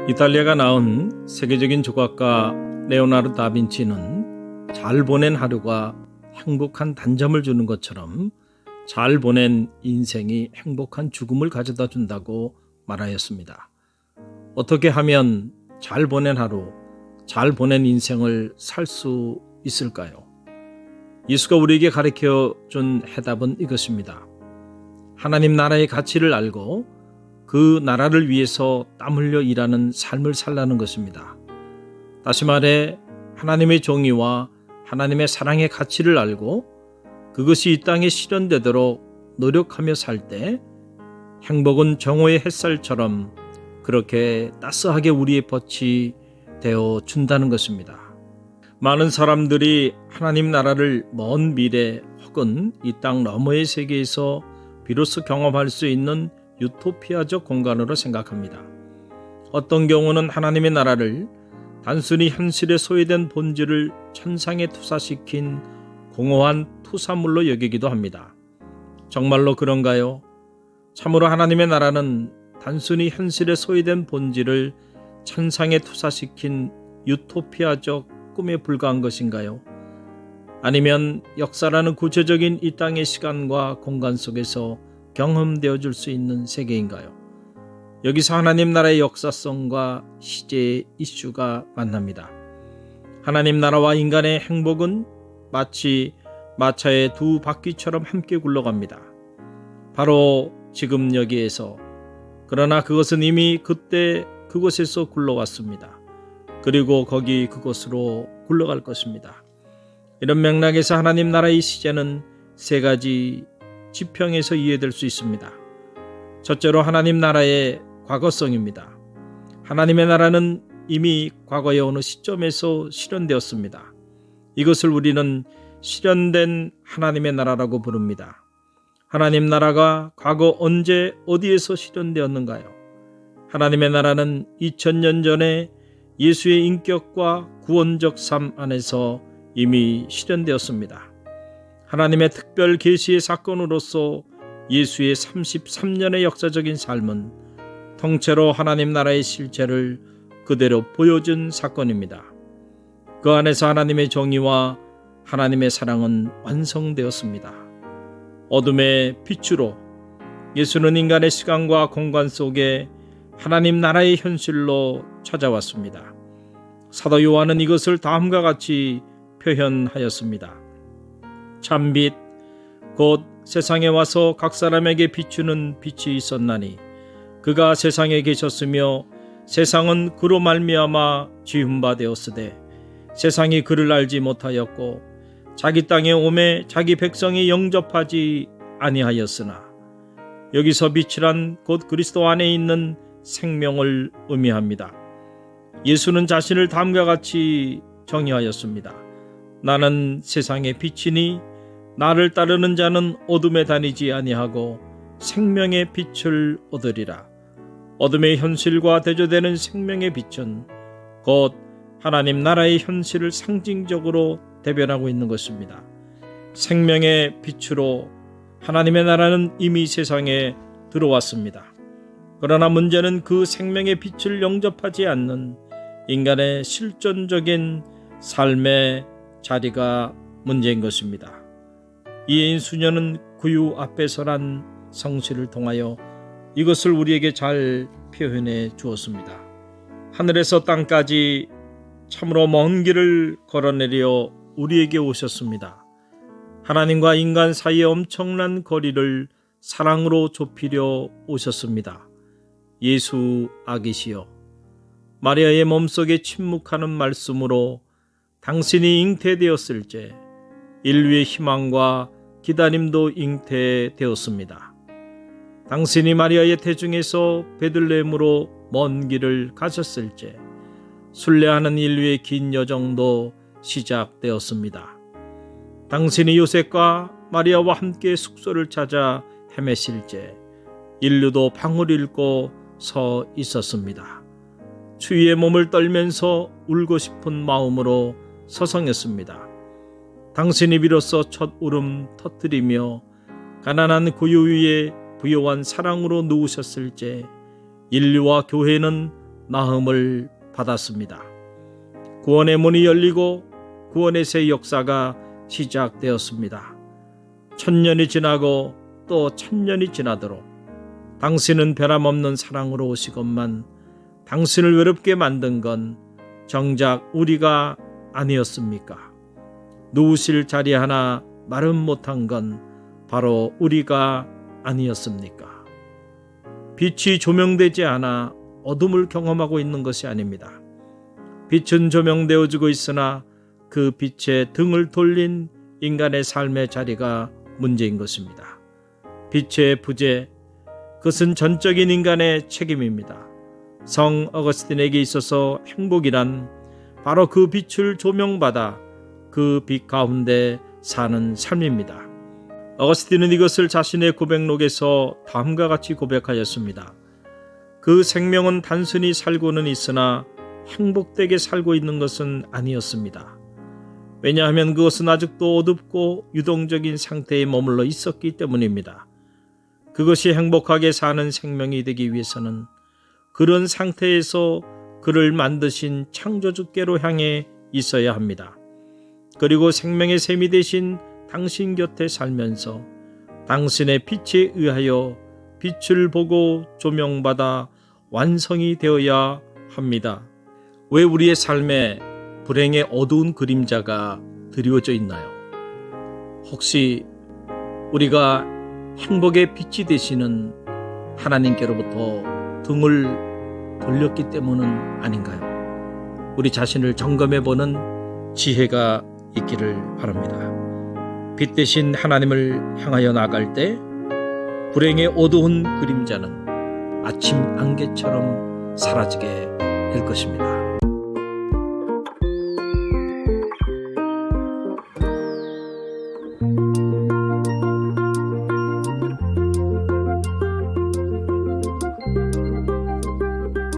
이탈리아가 낳은 세계적인 조각가 레오나르도 다빈치는 잘 보낸 하루가 행복한 단잠을 주는 것처럼 잘 보낸 인생이 행복한 죽음을 가져다 준다고 말하였습니다. 어떻게 하면 잘 보낸 하루, 잘 보낸 인생을 살 수 있을까요? 예수가 우리에게 가르쳐 준 해답은 이것입니다. 하나님 나라의 가치를 알고 그 나라를 위해서 땀 흘려 일하는 삶을 살라는 것입니다. 다시 말해 하나님의 정의와 하나님의 사랑의 가치를 알고 그것이 이 땅에 실현되도록 노력하며 살 때 행복은 정오의 햇살처럼 그렇게 따스하게 우리의 볕이 되어 준다는 것입니다. 많은 사람들이 하나님 나라를 먼 미래 혹은 이 땅 너머의 세계에서 비로소 경험할 수 있는 유토피아적 공간으로 생각합니다. 어떤 경우는 하나님의 나라를 단순히 현실에 소외된 본질을 천상에 투사시킨 공허한 투사물로 여기기도 합니다. 정말로 그런가요? 참으로 하나님의 나라는 단순히 현실에 소외된 본질을 천상에 투사시킨 유토피아적 꿈에 불과한 것인가요? 아니면 역사라는 구체적인 이 땅의 시간과 공간 속에서 경험되어질 수 있는 세계인가요? 여기서 하나님 나라의 역사성과 시제의 이슈가 만납니다. 하나님 나라와 인간의 행복은 마치 마차의 두 바퀴처럼 함께 굴러갑니다. 바로 지금 여기에서. 그러나 그것은 이미 그때 그곳에서 굴러왔습니다. 그리고 거기 그곳으로 굴러갈 것입니다. 이런 맥락에서 하나님 나라의 시제는 세 가지 지평에서 이해될 수 있습니다. 첫째로 하나님 나라의 과거성입니다. 하나님의 나라는 이미 과거의 어느 시점에서 실현되었습니다. 이것을 우리는 실현된 하나님의 나라라고 부릅니다. 하나님 나라가 과거 언제 어디에서 실현되었는가요? 하나님의 나라는 2000년 전에 예수의 인격과 구원적 삶 안에서 이미 실현되었습니다. 하나님의 특별 계시의 사건으로서 예수의 33년의 역사적인 삶은 통째로 하나님 나라의 실체를 그대로 보여준 사건입니다. 그 안에서 하나님의 정의와 하나님의 사랑은 완성되었습니다. 어둠의 빛으로 예수는 인간의 시간과 공간 속에 하나님 나라의 현실로 찾아왔습니다. 사도 요한은 이것을 다음과 같이 표현하였습니다. 참빛 곧 세상에 와서 각 사람에게 비추는 빛이 있었나니 그가 세상에 계셨으며 세상은 그로 말미암아 지은 바 되었으되 세상이 그를 알지 못하였고 자기 땅에 오매 자기 백성이 영접하지 아니하였으나 여기서 빛이란 곧 그리스도 안에 있는 생명을 의미합니다. 예수는 자신을 다음과 같이 정의하였습니다. 나는 세상의 빛이니 나를 따르는 자는 어둠에 다니지 아니하고 생명의 빛을 얻으리라. 어둠의 현실과 대조되는 생명의 빛은 곧 하나님 나라의 현실을 상징적으로 대변하고 있는 것입니다. 생명의 빛으로 하나님의 나라는 이미 세상에 들어왔습니다. 그러나 문제는 그 생명의 빛을 영접하지 않는 인간의 실존적인 삶의 자리가 문제인 것입니다. 이인 수녀는 구유 앞에서란 성시를 통하여 이것을 우리에게 잘 표현해 주었습니다. 하늘에서 땅까지 참으로 먼 길을 걸어내려 우리에게 오셨습니다. 하나님과 인간 사이의 엄청난 거리를 사랑으로 좁히려 오셨습니다. 예수 아기시여, 마리아의 몸속에 침묵하는 말씀으로 당신이 잉태되었을 때 인류의 희망과 기다림도 잉태되었습니다. 당신이 마리아의 태중에서 베들레헴으로 먼 길을 가셨을 때 순례하는 인류의 긴 여정도 시작되었습니다. 당신이 요셉과 마리아와 함께 숙소를 찾아 헤매실 때 인류도 방울 읽고 서 있었습니다. 추위에 몸을 떨면서 울고 싶은 마음으로 서성였습니다. 당신이 비로소 첫 울음 터뜨리며 가난한 구유 위에 부요한 사랑으로 누우셨을지 인류와 교회는 나음을 받았습니다. 구원의 문이 열리고 구원의 새 역사가 시작되었습니다. 1000년이 지나고 또 1000년이 지나도록 당신은 변함없는 사랑으로 오시건만 당신을 외롭게 만든 건 정작 우리가 아니었습니까? 누우실 자리 하나 마련 못한 건 바로 우리가 아니었습니까? 빛이 조명되지 않아 어둠을 경험하고 있는 것이 아닙니다. 빛은 조명되어지고 있으나 그 빛에 등을 돌린 인간의 삶의 자리가 문제인 것입니다. 빛의 부재, 그것은 전적인 인간의 책임입니다. 성 어거스틴에게 있어서 행복이란 바로 그 빛을 조명받아 그 빛 가운데 사는 삶입니다. 어거스틴은 이것을 자신의 고백록에서 다음과 같이 고백하였습니다. 그 생명은 단순히 살고는 있으나 행복되게 살고 있는 것은 아니었습니다. 왜냐하면 그것은 아직도 어둡고 유동적인 상태에 머물러 있었기 때문입니다. 그것이 행복하게 사는 생명이 되기 위해서는 그런 상태에서 그를 만드신 창조주께로 향해 있어야 합니다. 그리고 생명의 샘이 되신 당신 곁에 살면서 당신의 빛에 의하여 빛을 보고 조명받아 완성이 되어야 합니다. 왜 우리의 삶에 불행의 어두운 그림자가 드리워져 있나요? 혹시 우리가 행복의 빛이 되시는 하나님께로부터 등을 돌렸기 때문은 아닌가요? 우리 자신을 점검해보는 지혜가 있기를 바랍니다. 빛 대신 하나님을 향하여 나갈 때 불행의 어두운 그림자는 아침 안개처럼 사라지게 될 것입니다.